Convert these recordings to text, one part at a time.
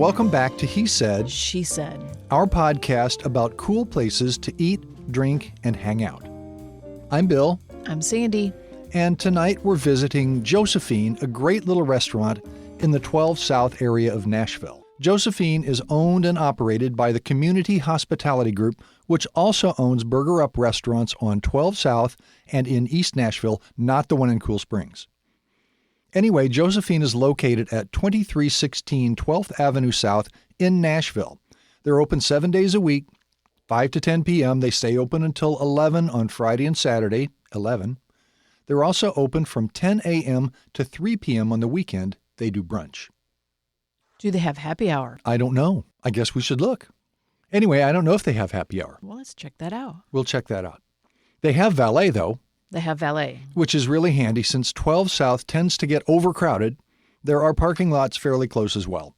Welcome back to He Said, She Said, our podcast about cool places to eat, drink, and hang out. I'm Bill. I'm Sandy. And tonight we're visiting Josephine, a great little restaurant in the 12 South area of Nashville. Josephine is owned and operated by the Community Hospitality Group, which also owns Burger Up restaurants on 12 South and in East Nashville, not the one in Cool Springs. Anyway, Josephine is located at 2316 12th Avenue South in Nashville. They're open 7 days a week, 5 to 10 p.m. They stay open until 11 on Friday and Saturday, 11. They're also open from 10 a.m. to 3 p.m. on the weekend. They do brunch. Do they have happy hour? I don't know. I guess we should look. Anyway, I don't know if they have happy hour. Well, let's check that out. We'll check that out. They have valet, though. They have valet. Which is really handy since 12 South tends to get overcrowded. There are parking lots fairly close as well.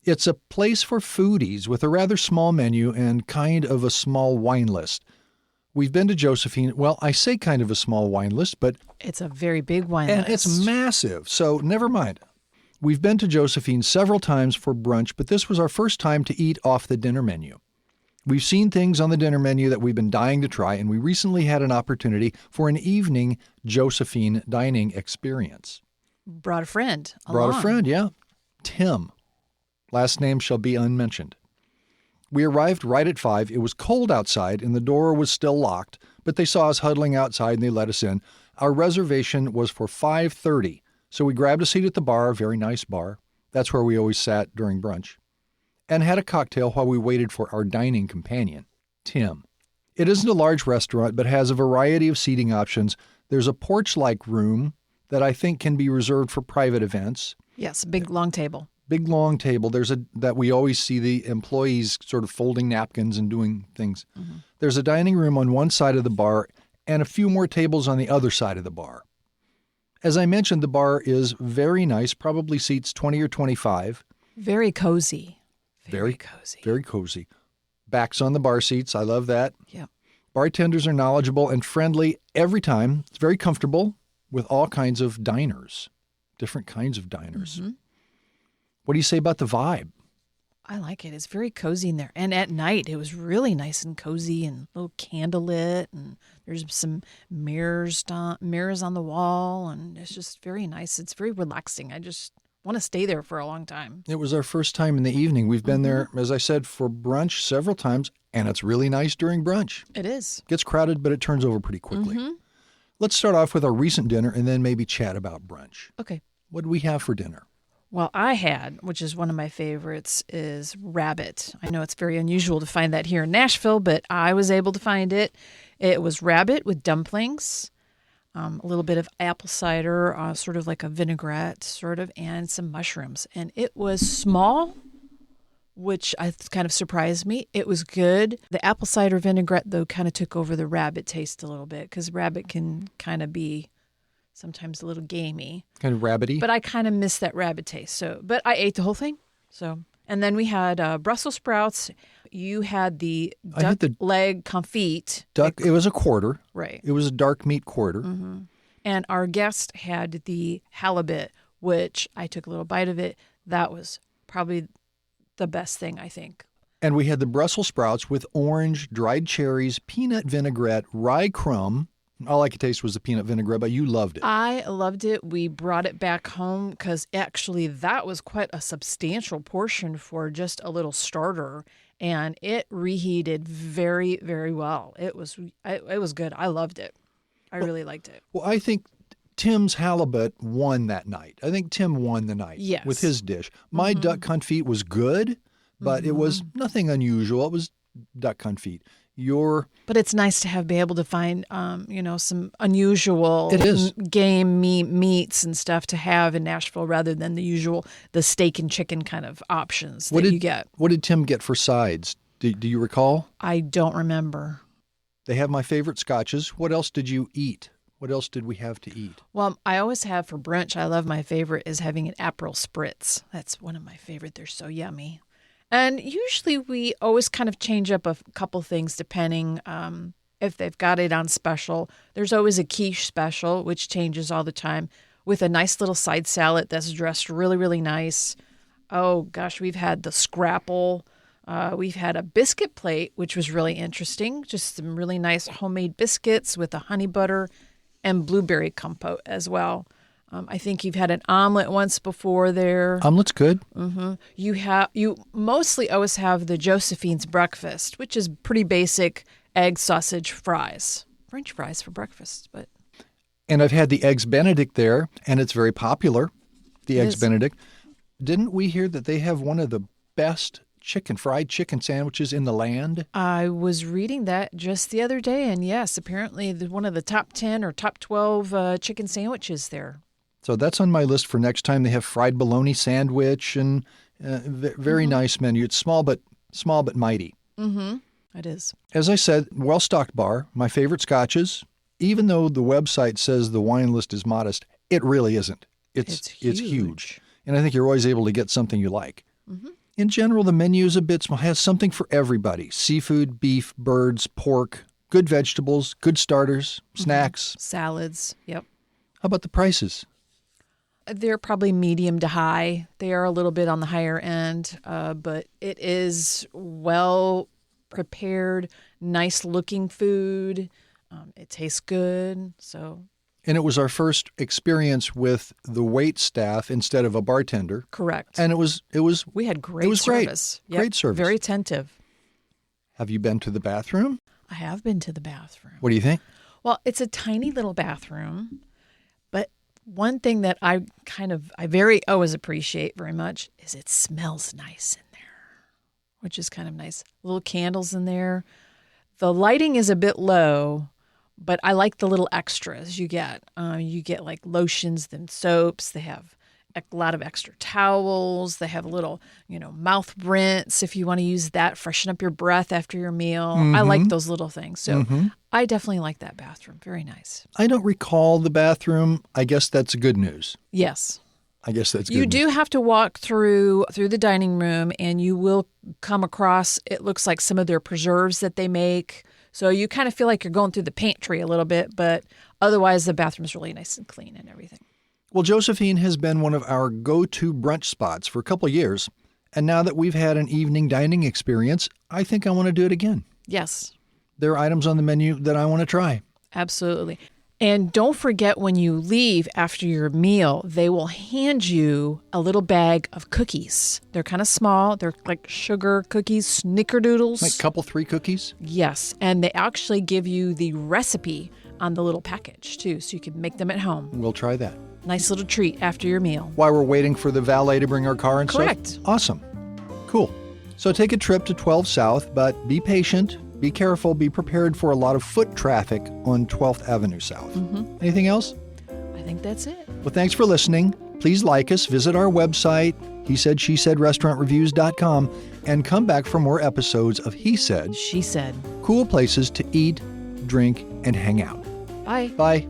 It's a place for foodies with a rather small menu and kind of a small wine list. We've been to Josephine. Well, I say kind of a small wine list, but... It's a very big wine and list. And it's massive, so never mind. We've been to Josephine several times for brunch, but this was our first time to eat off the dinner menu. We've seen things on the dinner menu that we've been dying to try, and we recently had an opportunity for an evening Josephine dining experience. Brought a friend along. Brought a friend, yeah. Tim. Last name shall be unmentioned. We arrived right at 5. It was cold outside, and the door was still locked, but they saw us huddling outside, and they let us in. Our reservation was for 5:30, so we grabbed a seat at the bar, a very nice bar. That's where we always sat during brunch. And had a cocktail while we waited for our dining companion, Tim. It isn't a large restaurant, but has a variety of seating options. There's a porch-like room that I think can be reserved for private events. Yes, a big long table. Big long table. That we always see the employees sort of folding napkins and doing things. Mm-hmm. There's a dining room on one side of the bar and a few more tables on the other side of the bar. As I mentioned, the bar is very nice, probably seats 20 or 25. Very cozy. Very cozy. Backs on the bar seats. I love that. Yeah. Bartenders are knowledgeable and friendly every time. It's very comfortable with all kinds of diners, different kinds of diners. Mm-hmm. What do you say about the vibe? I like it. It's very cozy in there. And at night, it was really nice and cozy and a little candlelit. And there's some mirrors on the wall. And it's just very nice. It's very relaxing. I just want to stay there for a long time. It was our first time in the evening. We've been there, as I said, for brunch several times, and it's really nice during brunch. It is. Gets crowded, but it turns over pretty quickly. Mm-hmm. Let's start off with our recent dinner and then maybe chat about brunch. Okay. What did we have for dinner? Well, I had, which is one of my favorites, is rabbit. I know it's very unusual to find that here in Nashville, but I was able to find it. It was rabbit with dumplings, a little bit of apple cider, sort of like a vinaigrette, and some mushrooms. And it was small, which kind of surprised me. It was good. The apple cider vinaigrette, though, kind of took over the rabbit taste a little bit because rabbit can kind of be sometimes a little gamey. Kind of rabbity. But I kind of miss that rabbit taste. But I ate the whole thing. And then we had Brussels sprouts. You had the duck leg confit. It was a quarter. Right. It was a dark meat quarter. Mm-hmm. And our guest had the halibut, which I took a little bite of it. That was probably the best thing, I think. And we had the Brussels sprouts with orange, dried cherries, peanut vinaigrette, rye crumb. All I could taste was the peanut vinaigrette, but you loved it. I loved it. We brought it back home because actually that was quite a substantial portion for just a little starter, and it reheated very, very well. It was good. I loved it. I really liked it. Well, I think Tim's halibut won that night. I think Tim won the night with his dish. My duck confit was good, but it was nothing unusual. It was duck confit. But it's nice to be able to find, some unusual game meats and stuff to have in Nashville rather than the steak and chicken kind of options you get. What did Tim get for sides? Do you recall? I don't remember. They have my favorite scotches. What else did you eat? What else did we have to eat? Well, I always have for brunch, my favorite is having an Aperol Spritz. That's one of my favorite. They're so yummy. And usually we always kind of change up a couple things depending if they've got it on special. There's always a quiche special, which changes all the time, with a nice little side salad that's dressed really, really nice. Oh, gosh, we've had the scrapple. We've had a biscuit plate, which was really interesting. Just some really nice homemade biscuits with a honey butter and blueberry compote as well. I think you've had an omelet once before there. Omelet's good. Mm-hmm. You mostly always have the Josephine's breakfast, which is pretty basic egg, sausage, fries. French fries for breakfast, but... And I've had the Eggs Benedict there, and it's very popular, the Eggs Benedict. Didn't we hear that they have one of the best fried chicken sandwiches in the land? I was reading that just the other day, and yes, apparently one of the top 10 or top 12 chicken sandwiches there. So that's on my list for next time. They have fried bologna sandwich and very nice menu. It's small but mighty. Mm-hmm. It is. As I said, well-stocked bar, my favorite scotches. Even though the website says the wine list is modest, it really isn't. It's huge. And I think you're always able to get something you like. Mm-hmm. In general, the menu is a bit small. It has something for everybody. Seafood, beef, birds, pork, good vegetables, good starters, snacks. Salads, yep. How about the prices? They're probably medium to high. They are a little bit on the higher end, but it is well prepared, nice looking food. It tastes good. And it was our first experience with the wait staff instead of a bartender. Correct. And it was we had great service. Great. Great service. Very attentive. Have you been to the bathroom? I have been to the bathroom. What do you think? Well, it's a tiny little bathroom, but one thing that I always appreciate very much is it smells nice in there, which is kind of nice. Little candles in there. The lighting is a bit low, but I like the little extras you get. You get like lotions, then soaps. They have a lot of extra towels. They have a little, mouth rinse if you want to use that. Freshen up your breath after your meal. Mm-hmm. I like those little things. So I definitely like that bathroom. Very nice. I don't recall the bathroom. I guess that's good news. Yes. I guess that's good You news. do have to walk through the dining room, and you will come across, it looks like some of their preserves that they make. So you kind of feel like you're going through the pantry a little bit, but otherwise the bathroom's really nice and clean and everything. Well, Josephine has been one of our go-to brunch spots for a couple of years. And now that we've had an evening dining experience, I think I want to do it again. Yes. There are items on the menu that I want to try. Absolutely. And don't forget, when you leave after your meal, they will hand you a little bag of cookies. They're kind of small. They're like sugar cookies, snickerdoodles. Like couple 3 cookies? Yes. And they actually give you the recipe on the little package, too, so you can make them at home. We'll try that. Nice little treat after your meal. While we're waiting for the valet to bring our car and Correct. stuff? Awesome. Cool. So take a trip to 12 South, but be patient, be careful, be prepared for a lot of foot traffic on 12th Avenue South. Mm-hmm. Anything else? I think that's it. Well, thanks for listening. Please like us, visit our website, HeSaidSheSaidRestaurantReviews.com, and come back for more episodes of He Said, She Said. Cool places to eat, drink, and hang out. Bye. Bye.